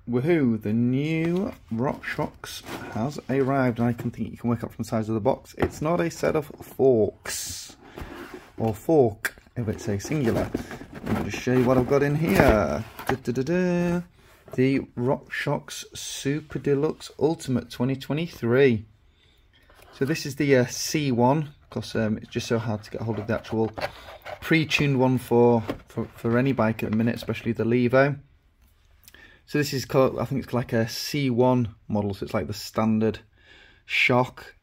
Woohoo, the new Rockshox has arrived, and I think you can work out from the size of the box. It's not a set of forks, or fork, if it's a singular. Let me just show you what I've got in here. The Rockshox Super Deluxe Ultimate 2023. So this is the C1, because it's just so hard to get hold of the actual pre-tuned one for any bike at the minute, especially the Levo. So this is called, I think it's like a C1 model, so it's like the standard shock.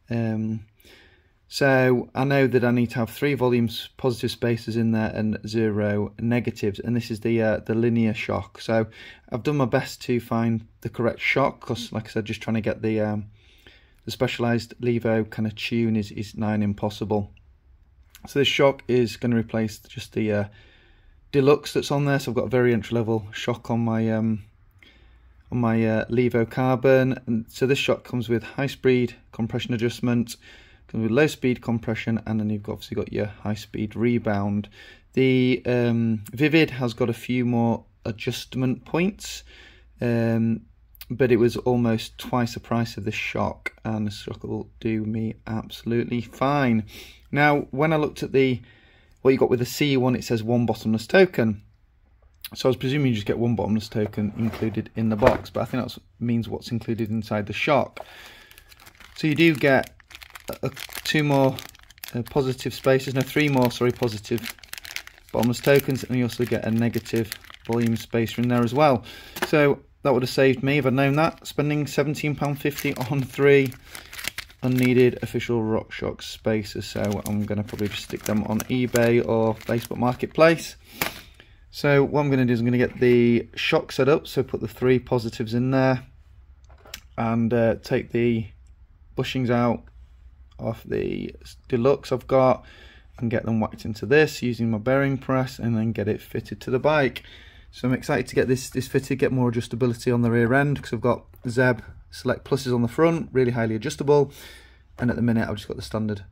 So I know that I need to have 3 volumes positive spacers in there and 0 negatives, and this is the linear shock. So I've done my best to find the correct shock, because like I said, just trying to get the specialized Levo kind of tune is nigh impossible. So this shock is going to replace just the Deluxe that's on there. So I've got a very entry level shock on my Levo Carbon, and so this shock comes with high speed compression adjustment, comes with low speed compression, and then you've obviously got your high speed rebound. The Vivid has got a few more adjustment points, but it was almost twice the price of this shock, and this shock will do me absolutely fine. Now, when I looked at what you got with the C1, it says 1 bottomless token. So I was presuming you just get 1 bottomless token included in the box, but I think that means what's included inside the shock. So you do get 2 more positive spacers, no, 3 more, sorry, positive bottomless tokens, and you also get a negative volume spacer in there as well. So that would have saved me, if I'd known that, spending £17.50 on 3 unneeded official Rockshox spacers. So I'm going to probably just stick them on eBay or Facebook Marketplace. So what I'm going to do is I'm going to get the shock set up, so put the 3 positives in there, and take the bushings out off the Deluxe I've got, and get them whacked into this using my bearing press, and then get it fitted to the bike. So I'm excited to get this fitted, get more adjustability on the rear end, because I've got Zeb Select Pluses on the front, really highly adjustable, and at the minute I've just got the standard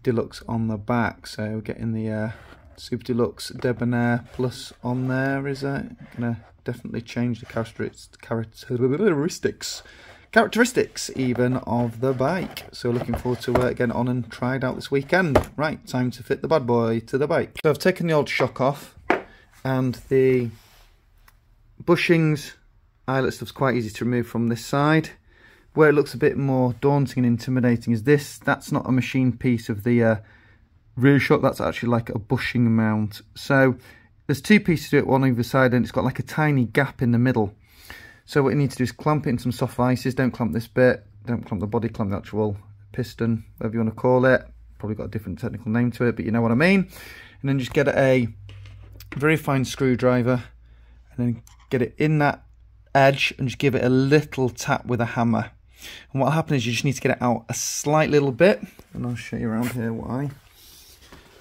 Deluxe on the back. So getting the Super Deluxe Debonair Plus on there is gonna definitely change the characteristics even of the bike. So looking forward to getting on and try it out this weekend. Right, time to fit the bad boy to the bike. So I've taken the old shock off, and the bushings, eyelet stuff's quite easy to remove from this side. Where it looks a bit more daunting and intimidating is this. That's not a machine piece of the rear shock, that's actually like a bushing mount. So there's 2 pieces to it, one either side, and it's got like a tiny gap in the middle. So what you need to do is clamp it in some soft vices. Don't clamp this bit, don't clamp the body, clamp the actual piston, whatever you want to call it. Probably got a different technical name to it, but you know what I mean. And then just get a very fine screwdriver, and then get it in that edge and just give it a little tap with a hammer. And what will happen is you just need to get it out a slight little bit, and I'll show you around here why.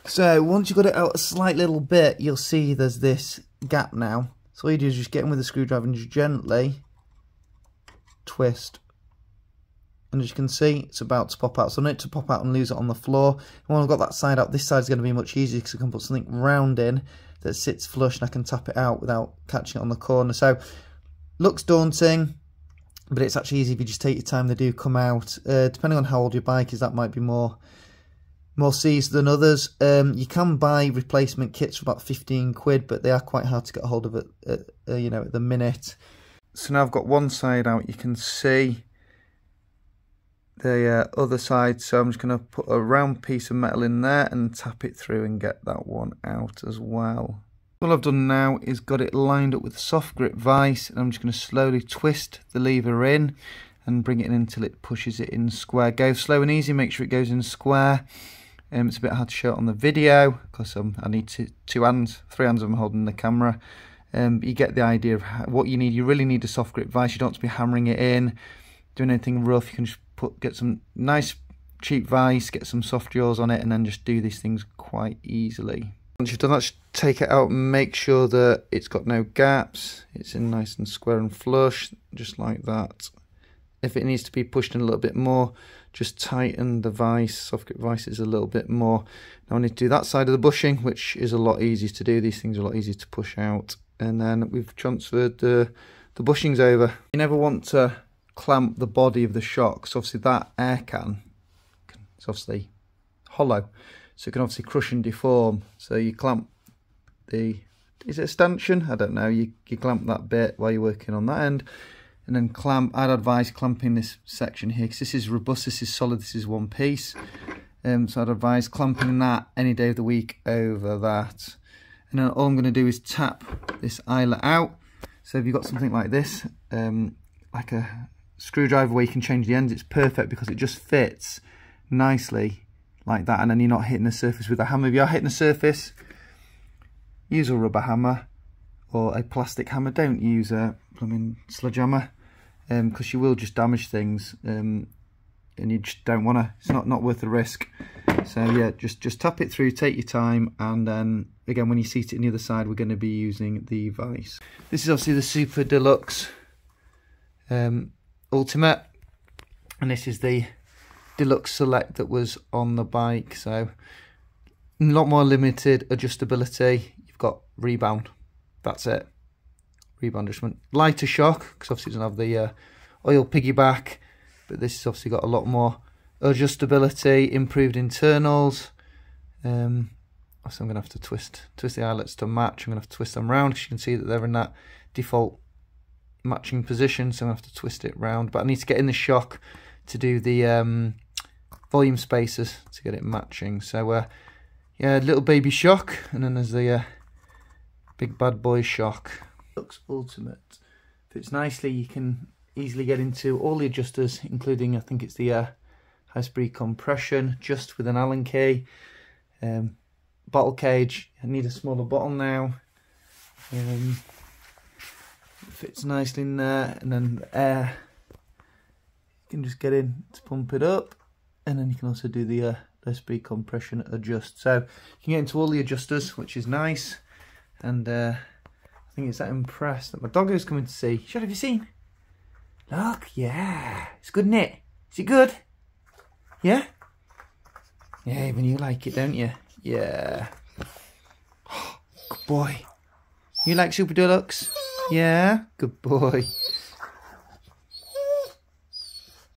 So once you've got it out a slight little bit, you'll see there's this gap now. So all you do is just get in with the screwdriver and just gently twist. And as you can see, it's about to pop out. So I need it to pop out and lose it on the floor. And when I've got that side out, this side's going to be much easier, because I can put something round in that sits flush, and I can tap it out without catching it on the corner. So looks daunting, but it's actually easy if you just take your time. They do come out. Depending on how old your bike is, that might be more seized than others. You can buy replacement kits for about 15 quid, but they are quite hard to get a hold of at the minute. So now I've got one side out, you can see the other side, so I'm just going to put a round piece of metal in there and tap it through and get that one out as well. All I've done now is got it lined up with a soft grip vise, and I'm just going to slowly twist the lever in and bring it in until it pushes it in square. Go slow and easy, make sure it goes in square. It's a bit hard to show it on the video, because I need 3 hands I'm holding the camera. But you get the idea of what you need. You really need a soft grip vise. You don't have to be hammering it in, doing anything rough. You can just get some nice cheap vise, get some soft jaws on it, and then just do these things quite easily. Once you've done that, just take it out and make sure that it's got no gaps. It's in nice and square and flush, just like that. If it needs to be pushed in a little bit more, just tighten the vise, soft grip vices a little bit more. Now I need to do that side of the bushing, which is a lot easier to do. These things are a lot easier to push out. And then we've transferred the the bushing's over. You never want to clamp the body of the shock, so obviously that air can is obviously hollow, so it can obviously crush and deform. So you clamp the, is it a stanchion? I don't know. You clamp that bit while you're working on that end, and then clamp. I'd advise clamping this section here because this is robust, this is solid, this is one piece. So I'd advise clamping that any day of the week over that. And then all I'm going to do is tap this eyelet out. So if you've got something like this, like a screwdriver where you can change the ends, it's perfect because it just fits nicely like that, and then you're not hitting the surface with a hammer. If you are hitting the surface, use a rubber hammer or a plastic hammer. Don't use a blooming sledgehammer because you will just damage things, and you just don't want to. It's not worth the risk. So yeah, just tap it through, take your time, and then again when you seat it on the other side, we're going to be using the vise. This is obviously the Super Deluxe Ultimate, and this is the Deluxe Select that was on the bike. So a lot more limited adjustability. You've got rebound, that's it, rebound adjustment. Lighter shock because obviously it doesn't have the oil piggyback, but this has obviously got a lot more adjustability, improved internals. So I'm going to have to twist the eyelets to match. I'm going to have to twist them round because you can see that they're in that default matching position, so I'm going to have to twist it round. But I need to get in the shock to do the volume spacers to get it matching. So yeah, little baby shock, and then there's the big bad boy shock. Looks Ultimate. Fits nicely. You can easily get into all the adjusters, including I think it's the high speed compression, just with an Allen key. Bottle cage, I need a smaller bottle now. Fits nicely in there, and then the air, you can just get in to pump it up, and then you can also do the low speed compression adjust. So you can get into all the adjusters, which is nice. And I think it's that impressed that my doggo is coming to see. Shut, have you seen? Look, yeah, it's good, isn't it? Is it good? Yeah? Yeah, even you like it, don't you? Yeah. Good boy. You like Super Deluxe? Yeah? Good boy.